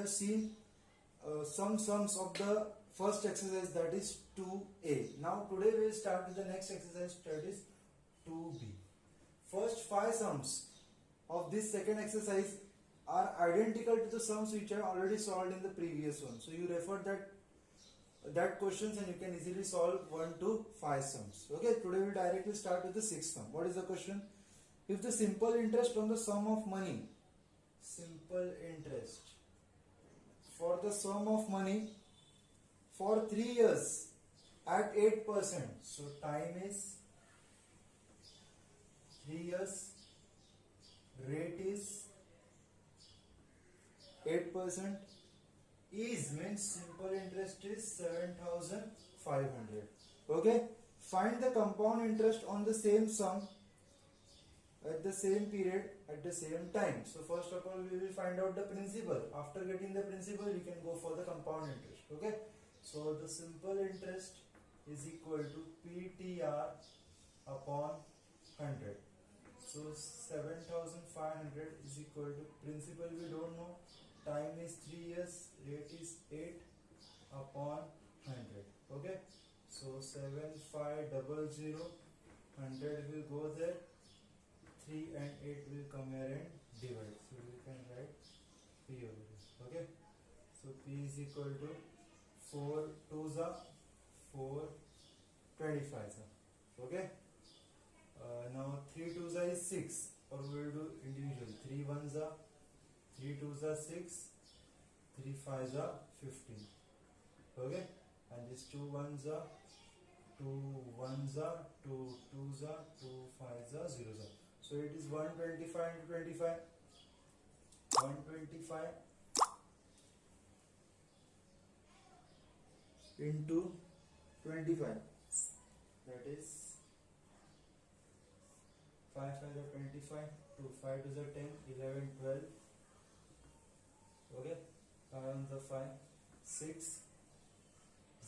had seen some sums of the first exercise, that is 2a. Now today we will start with the next exercise, that is 2b. First 5 sums of this second exercise are identical to the sums which are already solved in the previous one. So you refer that questions and you can easily solve 1 to 5 sums. Okay, today we will directly start with the 6th sum. What is the question? If the simple interest on the sum of money, simple interest for the sum of money for 3 years at 8%. So time is 3 years, rate is 8%, is means simple interest is 7,500. Okay, find the compound interest on the same sum at the same period at the same time. So first of all we will find out the principal. After getting the principal you can go for the compound interest. Okay, so the simple interest is equal to PTR upon 100. So 7,500 is equal to principal we don't know, time is 3 years, rate is 8 upon 100. Okay, so 7,500, 100 will go there, 3 and 8 will come here and divide. So we can write P over here. Okay, so P is equal to 4 2s are 4, 25s are. Okay, now 3 2s are is 6, or we will do individual. 3 1s are 3 2s are 6, 3 5s are 15. Okay, and these 2 1s are 2 1s are 2 2s are 2 5s are 0s are. So it is 125 into 25. 125 into 25. That is 5 5 are 25. 2 5 is a 10, 11, 12. Okay, 5 ones are 5, 6,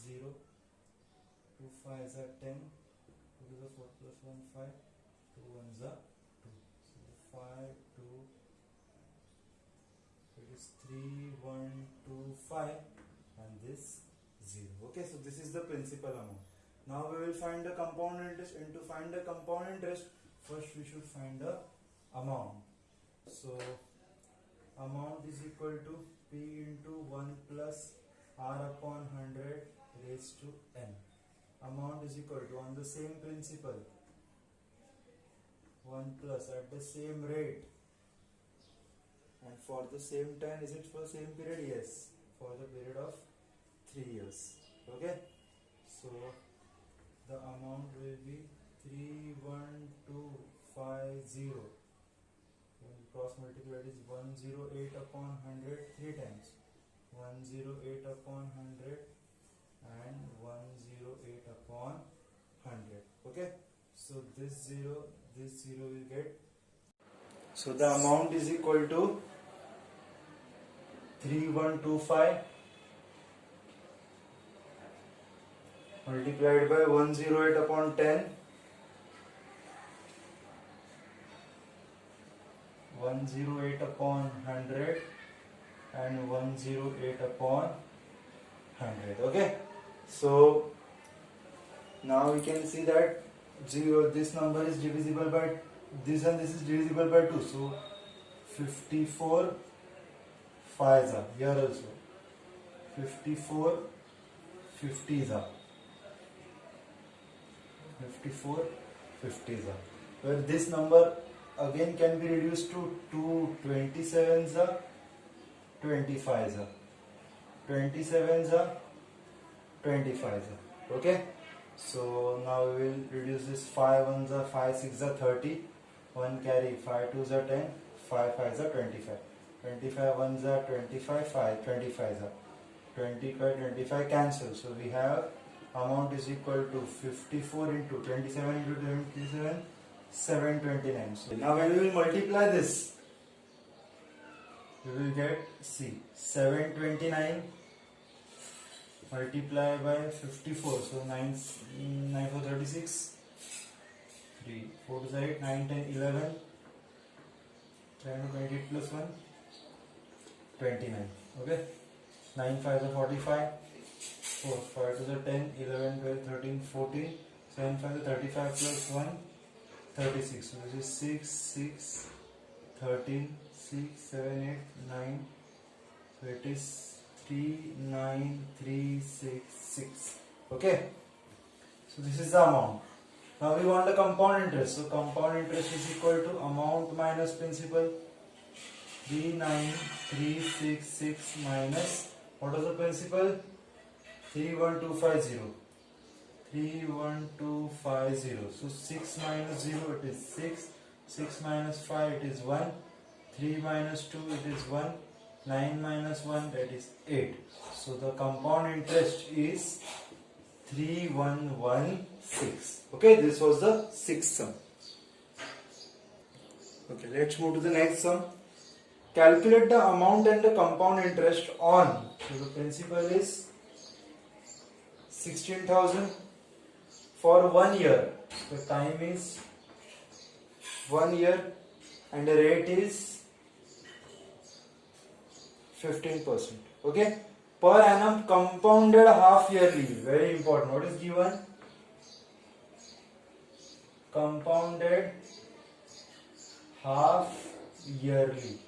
0. 2 5s are 10. 2 is a 4 plus 1 5. 2 ones are 2. So 5 2. It is 3 1 2 5 and this 0. Okay, so this is the principal amount. Now we will find the compound interest, and to find the compound interest first we should find the amount. So amount is equal to P into 1 plus R upon 100 raised to n. Amount is equal to, on the same principle, 1 plus at the same rate and for the same time. Is it for the same period? Yes, for the period of 3 years. Okay, so the amount will be 31250. When cross multiplied is 108 upon 100 3 times, 108 upon 100 and 108 upon 100. Okay, so this 0 will get. So the amount is equal to 3125 multiplied by 108 upon 10, 108 upon 100 and 108 upon 100. Okay, so now we can see that this number is divisible by this and this is divisible by 2. So 54 5s are here also, 54 50s are, 54 50s are, where this number again can be reduced to 2 27s are, 25s are, 27s are, 25s are. Okay, so now we will reduce this. 5 1s are 5, 6 are 30, 1 carry, 5 2s are 10, 5 5s are 25, 25 1s are 25, 5 25s are 25, 25 cancel. So we have amount is equal to 54 into 27 into 27, 729. So now when we will multiply this, we will get, see, 729 multiply by 54. So 9 4 36, 3 4 is 8, 9 10 11, 328 plus 1 29. Okay, 9 5 is 45, 4 5 to the 10, 11, 12, 13, 14, 7 5 is 35 plus 1, 36. So this is 6, 6, 13, 6, 7, 8, 9. So it is 3, 9, 3, 6, 6. Okay. So this is the amount. Now we want the compound interest. So compound interest is equal to amount minus principal. 39366 minus, what is the principal? 31250. 31250. So 6 minus 0 it is 6. 6 minus 5 it is 1. 3 minus 2 it is 1. 9 minus 1 that is 8. So the compound interest is 3116. Okay, this was the sixth sum. Okay, let's move to the next sum. Calculate the amount and the compound interest on. So the principal is 16,000 for 1 year. The time is 1 year and the rate is 15%. Okay. Per annum compounded half yearly. Very important. What is given? Compounded half yearly.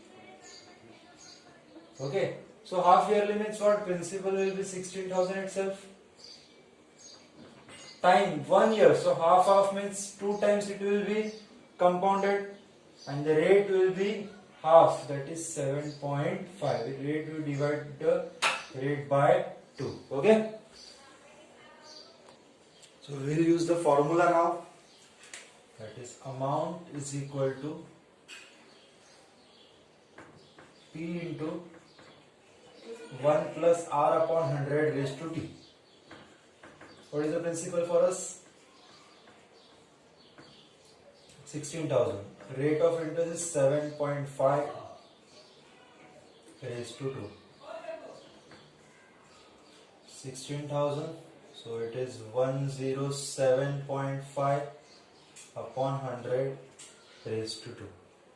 Okay. So half yearly means what? Principal will be 16,000 itself. Time 1 year. So half means 2 times it will be compounded, and the rate will be half, that is 7.5. The rate will divide the rate by 2. Okay. So we will use the formula now. That is amount is equal to P into 1 plus R upon 100 raised to T. What is the principal for us? 16,000. Rate of interest is 7.5 raised to 2. 16,000. So it is 107.5 upon 100 raised to 2.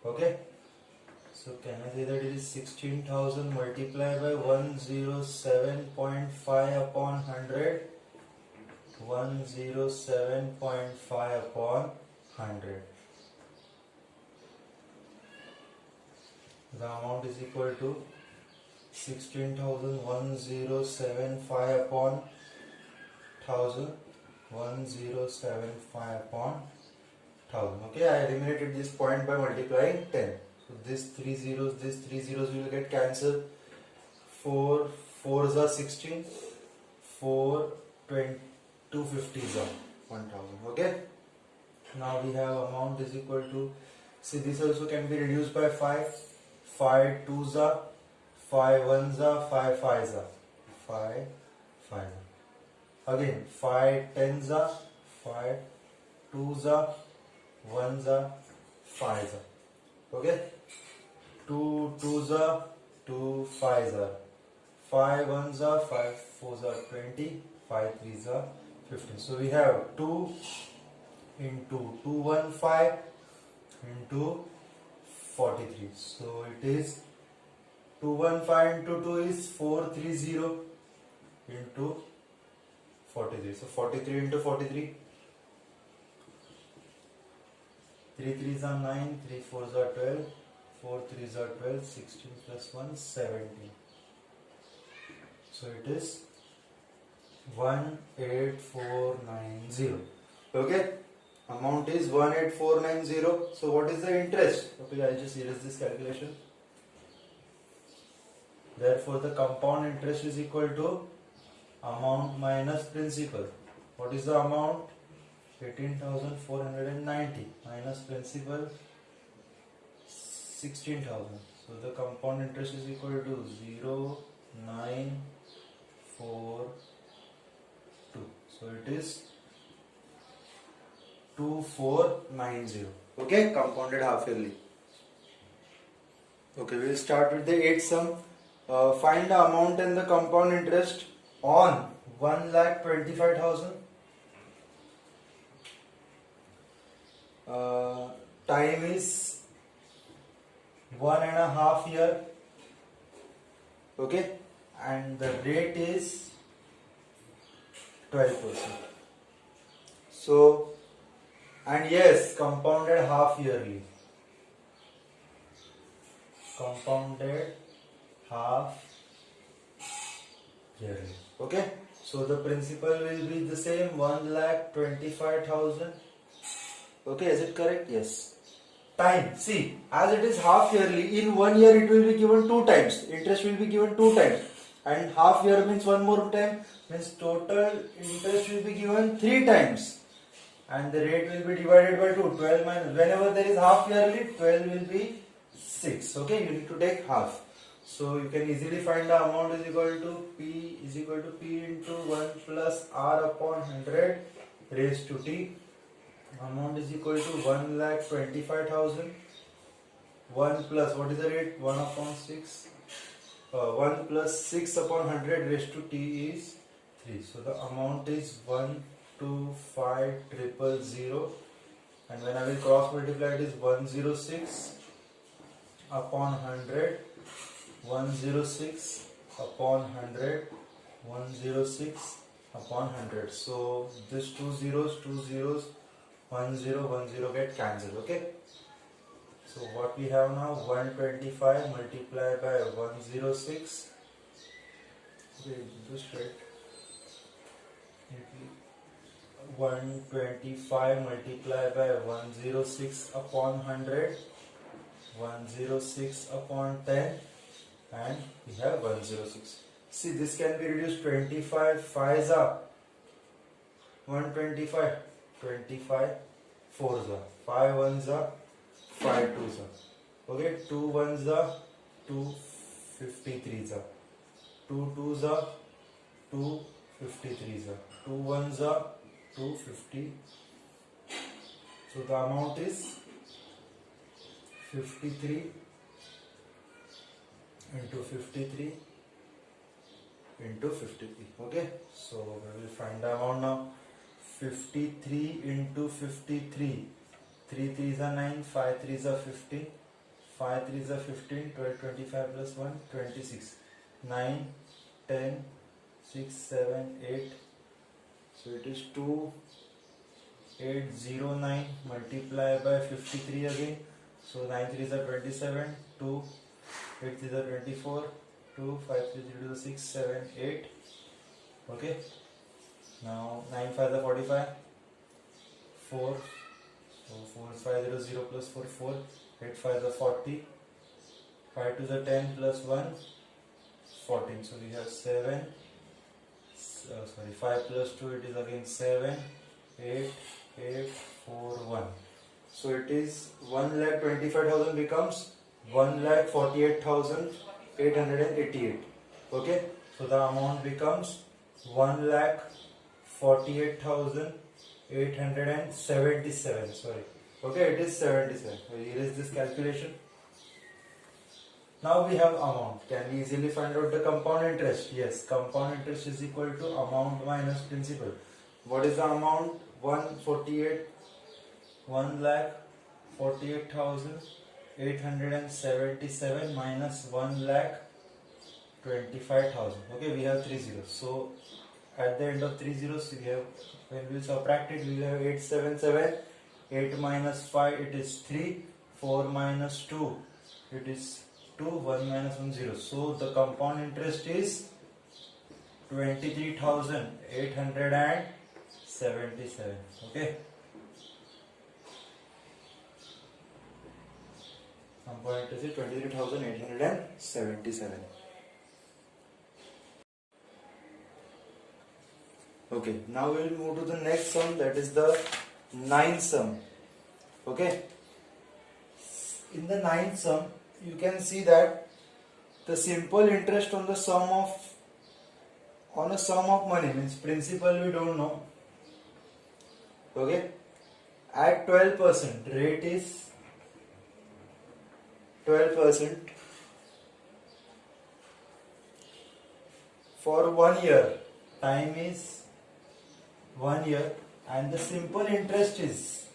Okay. So can I say that it is 16,000 multiplied by 107.5 upon 100? 107.5 upon 100. The amount is equal to 16,1075 upon 1000. 1075 upon 1000. Okay, I eliminated this point by multiplying 10. So this 3 zeros will get cancelled. 4 4s are 16. 4 20. 250s are 1000. Okay. Now we have amount is equal to, see this also can be reduced by 5. 5 2s are, 5 1s are, 5 5s are, 5 5s are. Again 5 10s are, 5 2s are, 1s are, 5s are. Okay. 2 2s are, 2 5s are, 5 1s are, 5 4s are 20, 5 3s are 15. So we have 2 into 215 into 43. So it is 215 into 2 is 430 into 43. So 43 into 43. 3 3s are 9, 3 4s are 12, 4 3s are 12, 16 plus 1 17. So it is 18490. Okay. Amount is 18490. So what is the interest? Okay, I'll just erase this calculation. Therefore the compound interest is equal to amount minus principal. What is the amount? 18,490 minus principal 16,000. So the compound interest is equal to 0.942. So it is 2490. Okay, compounded half yearly. Okay, we will start with the 8th sum. Find the amount and the compound interest on 1,25,000. Time is 1.5 year. Okay, and the rate is 12%. So, and yes, compounded half yearly. Compounded half yearly. Okay, so the principal will be the same, 1,25,000. Okay, is it correct? Yes. Time, see, as it is half yearly, in 1 year it will be given 2 times. Interest will be given 2 times, and half year means one more time, means total interest will be given 3 times, and the rate will be divided by 2. 12 minus, whenever there is half yearly, 12 will be 6. Okay, you need to take half. So you can easily find the amount is equal to P into 1 plus R upon 100 raised to T. Amount is equal to 1,25,000. 1 plus, what is the rate? 1 upon 6. 1 plus 6 upon 100 raised to T is 3. So the amount is 125,000. And when I will cross multiply, it is 106 upon 100. 106 upon 100. 106 upon 100. So this two zeros, 1 0 1 0 get cancelled. Okay, so what we have now, 125 multiplied by 106. Okay, do straight. 125 multiplied by 106 upon 100. 106 upon 10, and we have 106. See, this can be reduced. 25 5s are 125. 25 4s are 5 1s are 5 2s are. Okay, 2 1s are 2 53s are 2 2s are 2 53s are 2 1s are 250. So the amount is 53 into 53 into 53. Okay, so we will find the amount now. 53 into 53. 3 3s are 9, 5 3s are 15, 5 3s are 15, 12, 25 plus 1, 26. 9, 10, 6, 7, 8. So it is 2809 multiplied by 53 again. So 9 3s are 27, 2, 8 3s are 24, 2, 5 3 0 6, 7, 8. Okay. Now 9 5 are 45, 4, so 4 is 5 0 0 plus 4 4, 8 5 are 40, 5 2 are 10 plus 1 14. So we have 7, 5 plus 2, it is again 7, 8, 8, 4, 1. So it is 1,25,000 becomes 1,48,888. Okay, so the amount becomes 1,48,877. Sorry. Okay, it is 77. Here is this calculation. Now we have amount. Can we easily find out the compound interest? Yes, compound interest is equal to amount minus principal. What is the amount? 1,48,877 minus 1,25,000. Okay, we have 3 zeros. So at the end of 3 zeros, we have, when we subtract it, we have 877. 8 minus 5, it is 3. 4 minus 2, it is 2. 1 minus 1, 0. So the compound interest is 23,877. Okay. Compound interest is 23,877. Okay. Now we will move to the next sum, that is the ninth sum. Okay. In the ninth sum, you can see that the simple interest on the sum of money, means principal we don't know. Okay, at 12%, rate is 12% for 1 year. Time is 1 year, and the simple interest is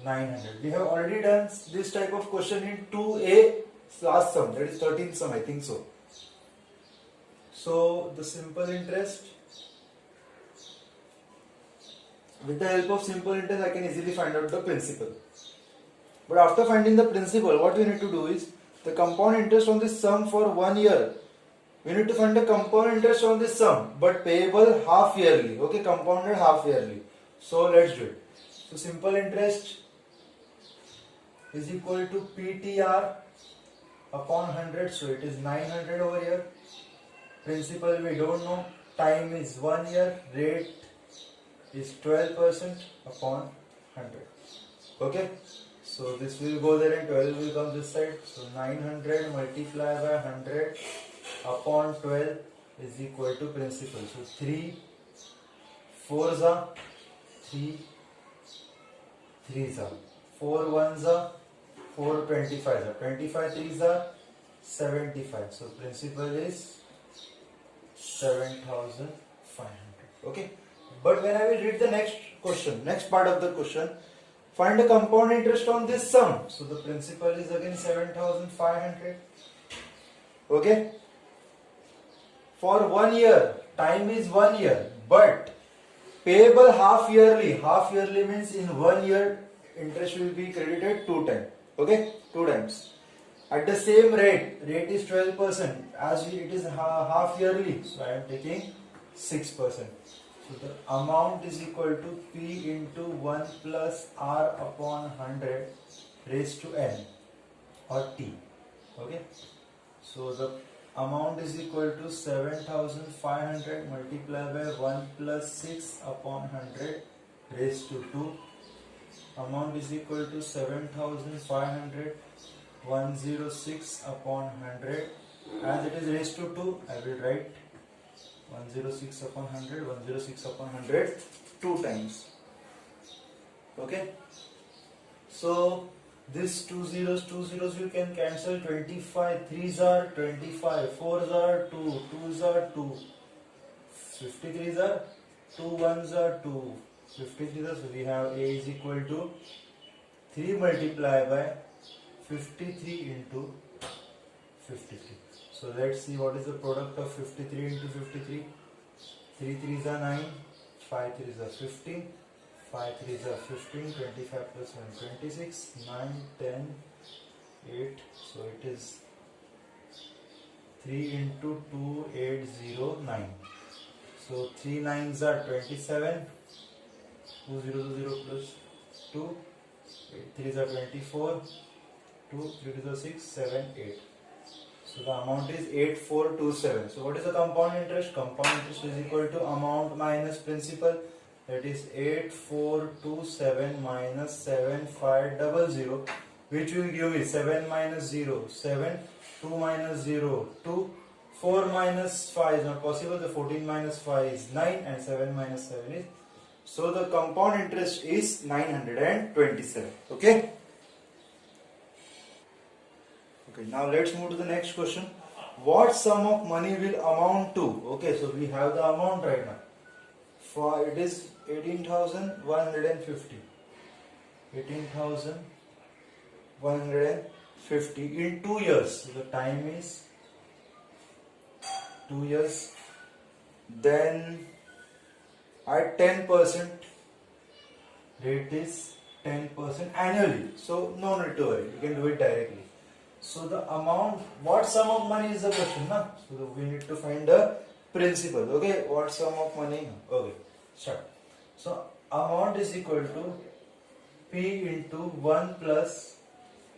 900. We have already done this type of question in 2A last sum, that is 13th sum, I think so. So the simple interest, with the help of simple interest I can easily find out the principal. But after finding the principal, what we need to do is the compound interest on this sum for 1 year. We need to find the compound interest on this sum, but payable half yearly. Okay, compounded half yearly. So let's do it. So simple interest is equal to PTR upon 100. So it is 900 over here. Principal we don't know. Time is 1 year. Rate is 12% upon 100. Okay. So this will go there and 12 will come this side. So 900 multiplied by 100 upon 12 is equal to principal. So 3 4s are 3 3s are 4 1s are 4 25s are 25 3s are 75. So principal is 7,500. Okay. But when I will read the next question, next part of the question, find the compound interest on this sum. So the principal is again 7,500. Okay. For 1 year, time is 1 year, but payable half yearly. Half yearly means in 1 year interest will be credited 2 times. Okay, 2 times. At the same rate is 12%. As it is half yearly, so I am taking 6%. So the amount is equal to P into 1 plus R upon 100 raised to N or T. Okay. So the amount is equal to 7,500 multiplied by 1 plus 6 upon 100 raised to 2. Amount is equal to 7,500 106 upon 100. As it is raised to 2, I will write 106 upon 100, 106 upon 100 2 times. Okay. So this 2 zeros you can cancel. 25 3s are 25, 4s are 2, 2s are 2, 53s are 2, 1s are 2, 53s are, so we have A is equal to 3 multiplied by 53 into 53. So let's see what is the product of 53 into 53. 3 3s are 9, 5 3s are 15, 5 3s are 15, 25 plus 1 26, 9, 10, 8. So it is 3 into 2, 8, 0, 9. So 3 9s are 27, 2 0 0 plus 2, 8 3s are 24, 2 3 2 6, 7, 8. So the amount is 8427. So what is the compound interest? Compound interest is equal to amount minus principal. That is 8427 minus 7500, which will give me 7 minus 0, 7, 2 minus 0, 2, 4 minus 5 is not possible. The 14 minus 5 is 9 and 7 minus 7 is. So the compound interest is 927. Okay. Okay, now let's move to the next question. What sum of money will amount to? Okay, so we have the amount right now. For it is 18,150. 18,150 in 2 years. So the time is 2 years. Then at 10%, rate is 10% annually. So no need to worry. You can do it directly. So the amount, what sum of money is the question, na? So we need to find the principal. Okay, what sum of money? Okay, start. So amount is equal to P into 1 plus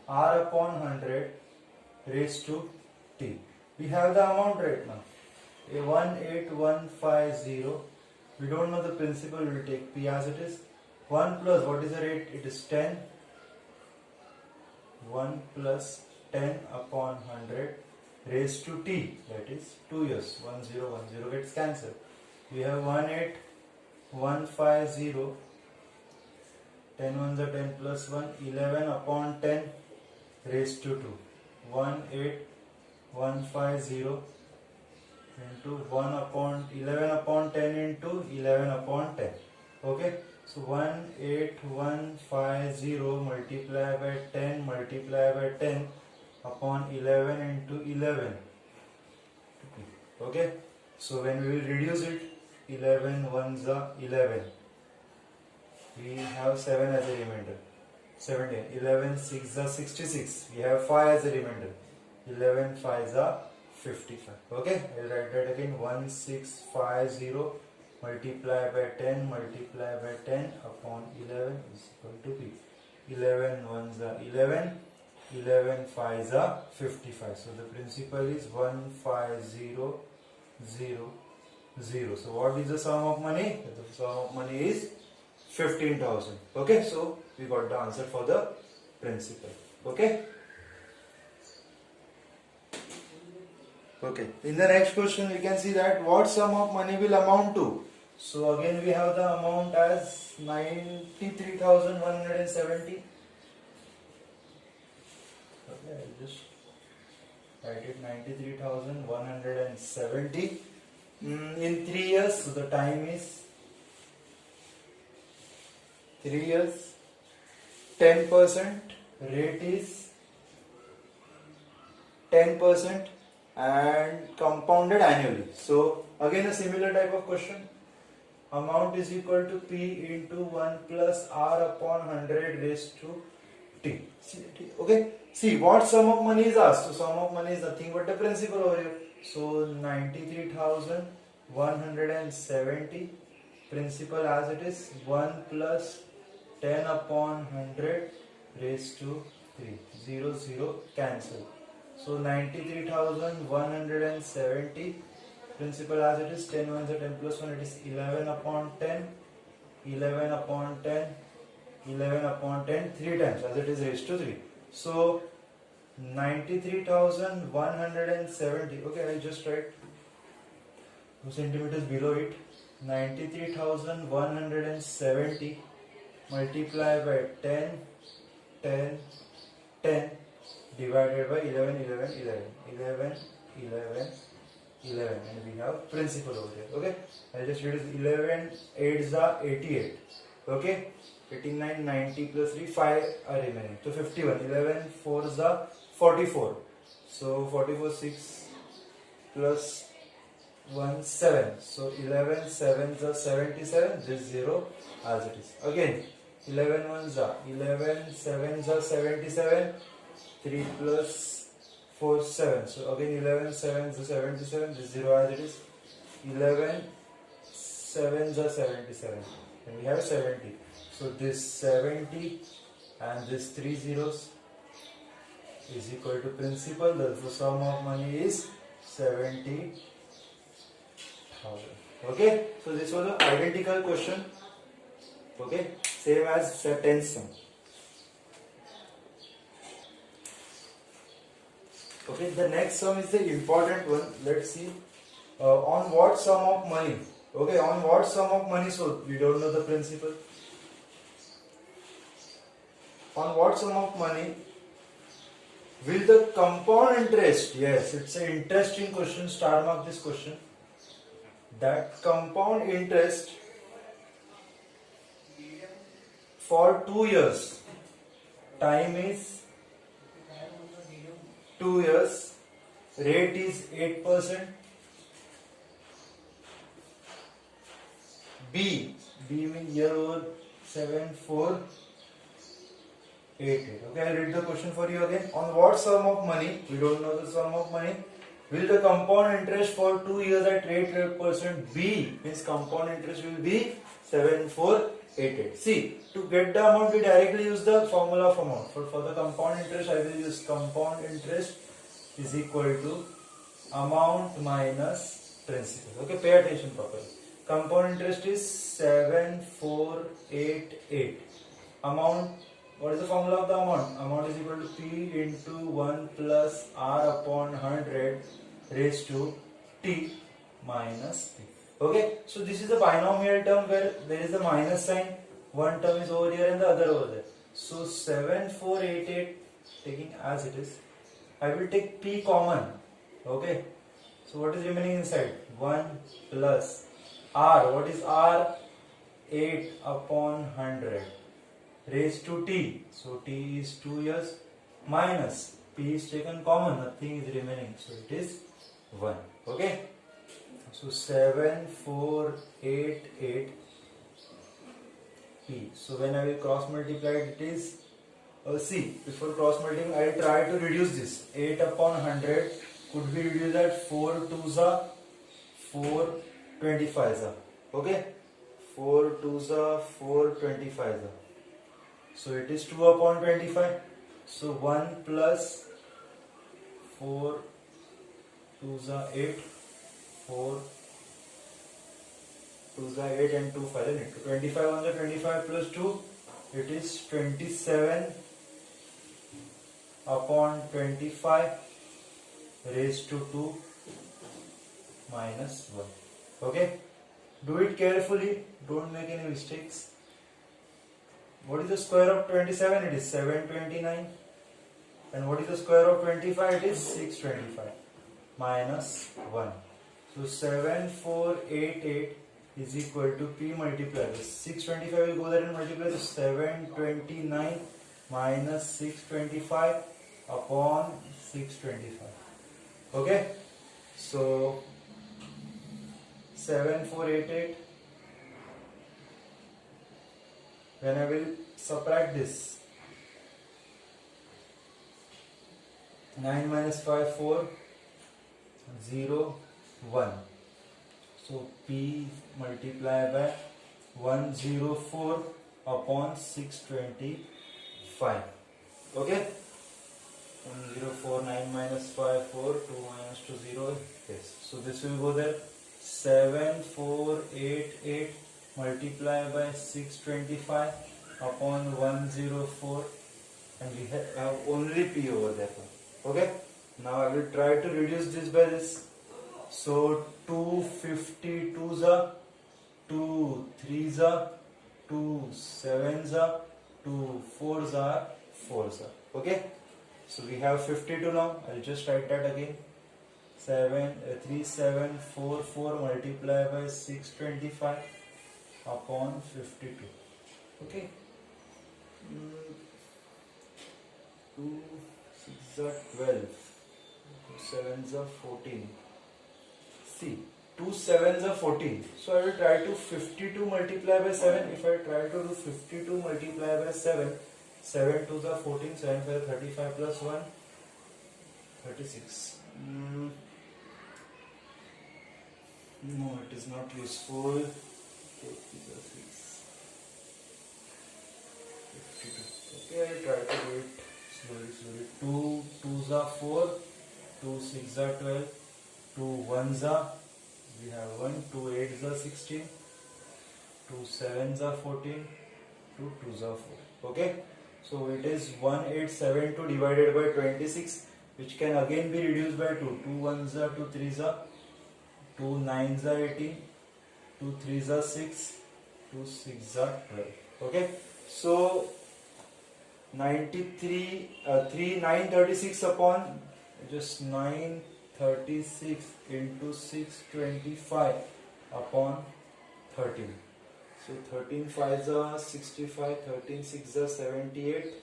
R upon 100 raised to T. We have the amount right now. 18150. We don't know the principal. We will take P as it is. 1 plus, what is the rate? It is 10. 1 plus 10 upon 100 raised to T, that is 2 years. 1010 gets cancelled. We have 18150. 10 ones are 10 plus 1, 11 upon 10 raised to 2. 18150 into 1 upon 11 upon 10 into 11 upon 10. Okay. So 18150 multiplied by 10 multiplied by 10 upon 11 into 11. Okay, so when we will reduce it, 11 ones are 11. We have 7 as a remainder. 17. 11 6 are 66. We have 5 as a remainder. 11 5 are 55. Okay, I will write that again. 1650 multiply by 10 multiply by 10 upon 11 is equal to P. 11 ones are 11. 11 5s are 55. So the principal is 15000. So what is the sum of money? The sum of money is 15,000. Okay, so we got the answer for the principal. Okay. Okay. In the next question, we can see that what sum of money will amount to. So again, we have the amount as 93,170. Okay, I'll just write it 93,170. In 3 years, so the time is 3 years. 10%. Rate is 10% and compounded annually. So again a similar type of question. Amount is equal to P into 1 plus R upon 100 raised to T. Okay. See what sum of money is asked. So sum of money is nothing but the principal over here. So 93,170. Principal as it is 1 plus 10 upon 100 raised to 3. 0 0 cancel. So 93,170. Principal as it is 10 ones are 10 plus 1, it is 11 upon 10. 11 upon 10. 11 upon 10 3 times as it is raised to 3. So 93,170. Okay, I'll just write 2 centimeters below it. 93,170 multiply by 10 10 10 divided by 11 11 11 11 11 11 and we have principal over here. Okay, I'll just reduce 11 8s are 88. Okay, 89 90 plus 3 5 are remaining, so 51. 11 4s are 44, so 44 6 plus 1 7, so 11 7s are 77. This 0 as it is. Again 11 1s are 11 7s are 77. 3 plus 4 7, so again 11 7s are 77. This 0 as it is. 11 7s are 77 and we have 70. So this 70 and this 3 zeros is equal to principal. The sum of money is 70,000. Okay, so this was an identical question. Okay, same as the 10th sum. Okay, the next sum is the important one. Let's see. On what sum of money? Okay, on what sum of money? So we don't know the principal. On what sum of money will the compound interest? Yes, it's an interesting question. Star mark this question. That compound interest for 2 years. Time is 2 years. Rate is 8%. B means year over 7488. Okay, I'll read the question for you again. On what sum of money? We don't know the sum of money. Will the compound interest for 2 years at rate 8% B means compound interest will be 7488. See, to get the amount we directly use the formula of amount. For the compound interest I will use compound interest is equal to amount minus principal. Okay, pay attention properly. Compound interest is 7488. Amount, what is the formula of the amount? Amount is equal to P into 1 plus R upon 100 raised to T minus P. Okay, so this is a binomial term where there is a minus sign. One term is over here and the other over there. So 7488 taking as it is. I will take P common. Okay, so what is remaining inside? 1 plus R. What is R? 8 upon 100 raised to T. So T is 2 years minus P is taken common, nothing is remaining, so it is 1. Okay, so 7488 P. So when I will cross multiply it is see, before cross multiplying I will try to reduce this. 8 upon 100 could be reduced at 4 2s are 4 25s are. Okay, 4 2s are 4 25s are. So it is 2 upon 25. So 1 plus 4 2s are 8, 4 2s are 8 and 2 5 and 8. 25 on the 25 plus 2, it is 27 upon 25 raised to 2 minus 1. Okay, do it carefully, don't make any mistakes. What is the square of 27? It is 729. And what is the square of 25? It is 625 minus 1. So 7488 is equal to P multiplied with 625 will go there and multiply to 729 minus 625 upon 625. Okay, so 7488, when I will subtract this, 9 minus 5 4 0 1. So P multiply by 104 upon 625. Okay, 104, 9 minus 5 4, 2 minus 2 0. Yes, so this will go there. 7488 multiply by 625 upon 104, and we have only P over there. Okay, now I will try to reduce this by this. So 252s are 2 3s are 2 7s are 2 4s are 4s are. Okay, so we have 52 now. I'll just write that again. 3744 multiplied by 625 upon 52. Okay, 2 6 are 12, 2 7s are 14. See, 2 7s are 14. So I will try to 52 multiply by 7. If I try to do 52 multiply by 7, 7 2s are 14, 7 5 are 35 plus 1, 36. No, it is not useful. 52. Okay, I will try to do it slowly. 2 2s are 4, 2 6 are 12, 2 1s are, we have 1, 2 8s are 16, 2 7s are 14, 2 2s are 4. Okay, so it is 1872 divided by 26, which can again be reduced by 2. 2 1s are 2 3s are, 2 9s are 18, 2 3s are 6, 2 6s are 12. Okay, so 936 upon just 936 into 625 upon 13. So 13 5s are 65, 13 6s are 78,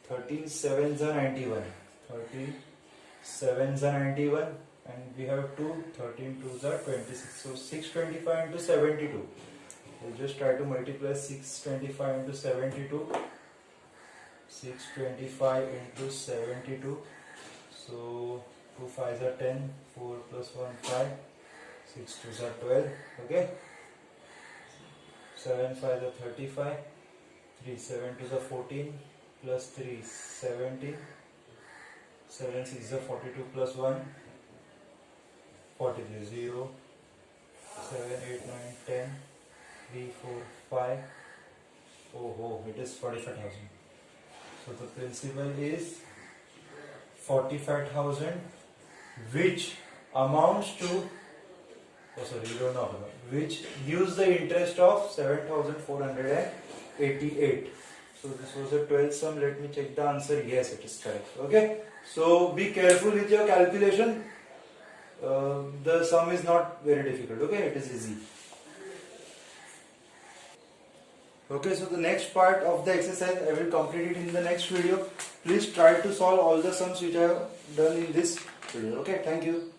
13 7s are 91, 13 7s are 91, and we have 2, 13 2s are 26. So 625 into 72. We'll just try to multiply 625 into 72. 625 into 72. So 2 5s are 10, 4 plus 1 5, 6 2s are 12. Okay, 7 5s are 35, 3 7 2s are 14, plus 3 17, 7 6s are 42 plus 1, 43 0, 7 8 9 10, 3 4 5. Oh, it is 45,000. So the principal is 45,000, which amounts to, which gives the interest of 7,488. So this was a 12th sum. Let me check the answer. Yes, it is correct. Okay. So be careful with your calculation. The sum is not very difficult. Okay, it is easy. Okay, so the next part of the exercise I will complete it in the next video. Please try to solve all the sums which I have done in this video. Okay, thank you.